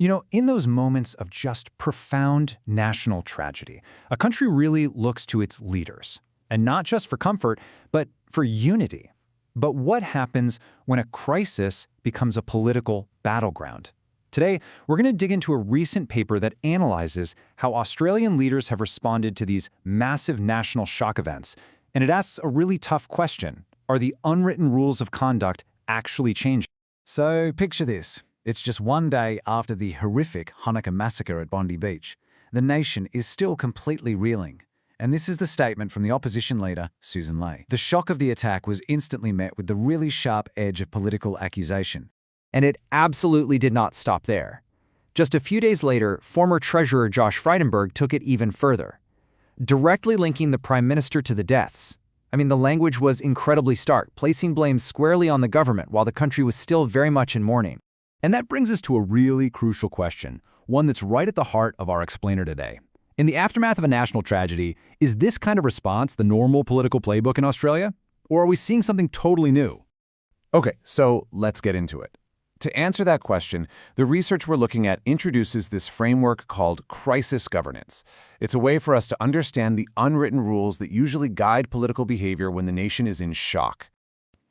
In those moments of just profound national tragedy, a country really looks to its leaders. And not just for comfort, but for unity. But what happens when a crisis becomes a political battleground? Today, we're going to dig into a recent paper that analyzes how Australian leaders have responded to these massive national shock events. And it asks a really tough question. Are the unwritten rules of conduct actually changing? So picture this. It's just one day after the horrific Hanukkah massacre at Bondi Beach. The nation is still completely reeling. And this is the statement from the opposition leader, Susan Ley. The shock of the attack was instantly met with the really sharp edge of political accusation. And it absolutely did not stop there. Just a few days later, former Treasurer Josh Frydenberg took it even further, directly linking the Prime Minister to the deaths. The language was incredibly stark, placing blame squarely on the government while the country was still very much in mourning. And that brings us to a really crucial question, one that's right at the heart of our explainer today. In the aftermath of a national tragedy, is this kind of response the normal political playbook in Australia? Or are we seeing something totally new? Okay, so let's get into it. To answer that question, the research we're looking at introduces this framework called crisis governance. It's a way for us to understand the unwritten rules that usually guide political behavior when the nation is in shock.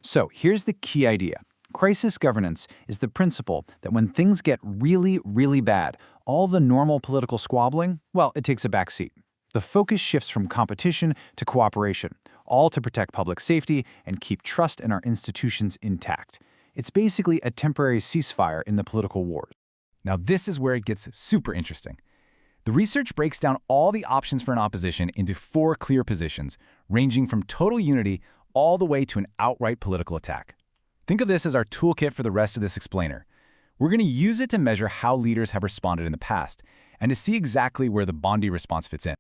So here's the key idea. Crisis governance is the principle that when things get really, really bad, all the normal political squabbling, it takes a backseat. The focus shifts from competition to cooperation, all to protect public safety and keep trust in our institutions intact. It's basically a temporary ceasefire in the political wars. Now this is where it gets super interesting. The research breaks down all the options for an opposition into 4 clear positions, ranging from total unity all the way to an outright political attack. Think of this as our toolkit for the rest of this explainer. We're going to use it to measure how leaders have responded in the past, and to see exactly where the Bondi response fits in.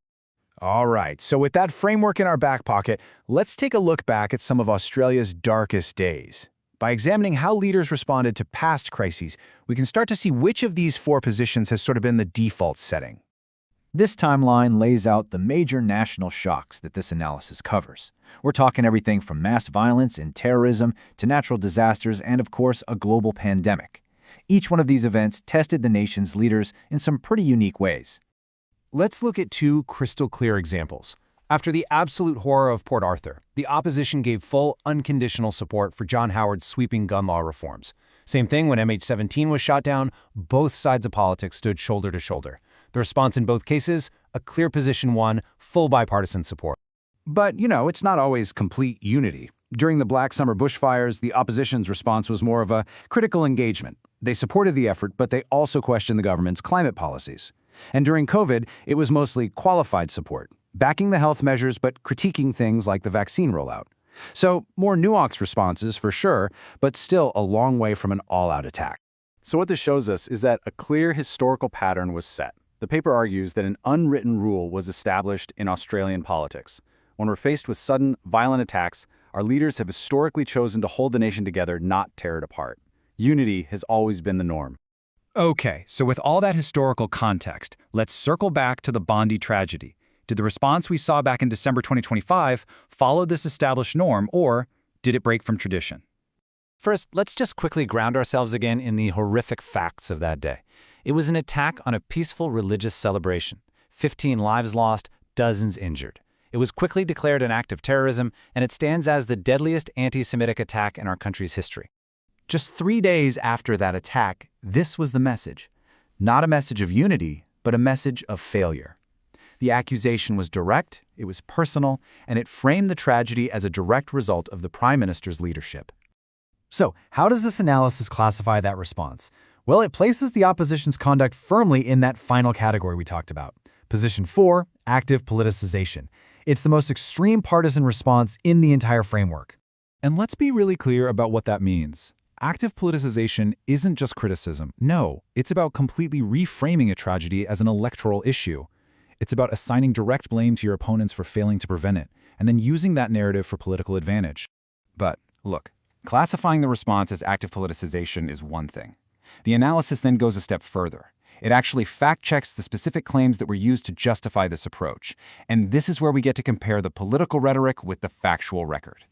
All right, so with that framework in our back pocket, let's take a look back at some of Australia's darkest days. By examining how leaders responded to past crises, we can start to see which of these 4 positions has sort of been the default setting. This timeline lays out the major national shocks that this analysis covers. We're talking everything from mass violence and terrorism to natural disasters and, of course, a global pandemic. Each one of these events tested the nation's leaders in some pretty unique ways. Let's look at 2 crystal clear examples. After the absolute horror of Port Arthur, the opposition gave full, unconditional support for John Howard's sweeping gun law reforms. Same thing when MH17 was shot down, both sides of politics stood shoulder to shoulder. The response in both cases, a clear position won, full bipartisan support. But, it's not always complete unity. During the Black Summer bushfires, the opposition's response was more of a critical engagement. They supported the effort, but they also questioned the government's climate policies. And during COVID, it was mostly qualified support, backing the health measures but critiquing things like the vaccine rollout. So, more nuanced responses for sure, but still a long way from an all-out attack. So what this shows us is that a clear historical pattern was set. The paper argues that an unwritten rule was established in Australian politics. When we're faced with sudden, violent attacks, our leaders have historically chosen to hold the nation together, not tear it apart. Unity has always been the norm. Okay, so with all that historical context, let's circle back to the Bondi tragedy. Did the response we saw back in December 2025 follow this established norm, or did it break from tradition? First, let's just quickly ground ourselves again in the horrific facts of that day. It was an attack on a peaceful religious celebration. 15 lives lost, dozens injured. It was quickly declared an act of terrorism, and it stands as the deadliest anti-Semitic attack in our country's history. Just 3 days after that attack, this was the message. Not a message of unity, but a message of failure. The accusation was direct, it was personal, and it framed the tragedy as a direct result of the Prime Minister's leadership. So, how does this analysis classify that response? Well, it places the opposition's conduct firmly in that final category we talked about. Position 4, active politicization. It's the most extreme partisan response in the entire framework. And let's be really clear about what that means. Active politicization isn't just criticism. No, it's about completely reframing a tragedy as an electoral issue. It's about assigning direct blame to your opponents for failing to prevent it, and then using that narrative for political advantage. But, look, classifying the response as active politicization is one thing. The analysis then goes a step further. It actually fact-checks the specific claims that were used to justify this approach. And this is where we get to compare the political rhetoric with the factual record.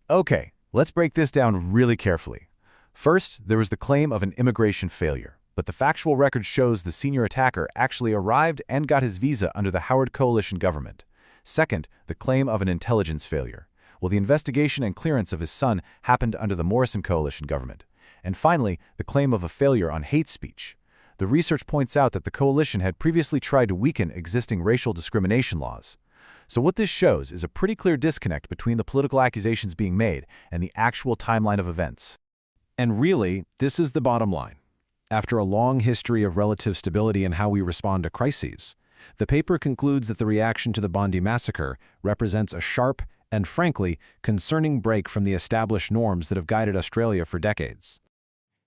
Okay, let's break this down really carefully. First, there was the claim of an immigration failure. But the factual record shows the senior attacker actually arrived and got his visa under the Howard coalition government. Second, the claim of an intelligence failure. Well, the investigation and clearance of his son happened under the Morrison coalition government. And finally, the claim of a failure on hate speech. The research points out that the coalition had previously tried to weaken existing racial discrimination laws. So what this shows is a pretty clear disconnect between the political accusations being made and the actual timeline of events. And really, this is the bottom line. After a long history of relative stability in how we respond to crises, the paper concludes that the reaction to the Bondi Massacre represents a sharp and, frankly, concerning break from the established norms that have guided Australia for decades.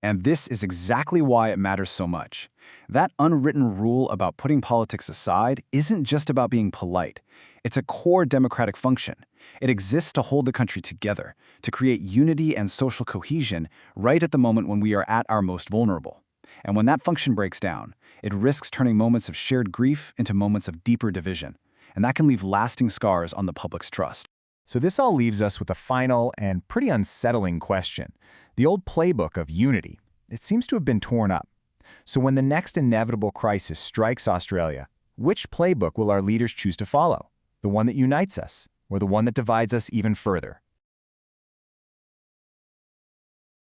And this is exactly why it matters so much. That unwritten rule about putting politics aside isn't just about being polite. It's a core democratic function. It exists to hold the country together, to create unity and social cohesion right at the moment when we are at our most vulnerable. And when that function breaks down, it risks turning moments of shared grief into moments of deeper division. And that can leave lasting scars on the public's trust. So this all leaves us with a final and pretty unsettling question. The old playbook of unity, it seems to have been torn up. So when the next inevitable crisis strikes Australia, which playbook will our leaders choose to follow? The one that unites us, or the one that divides us even further?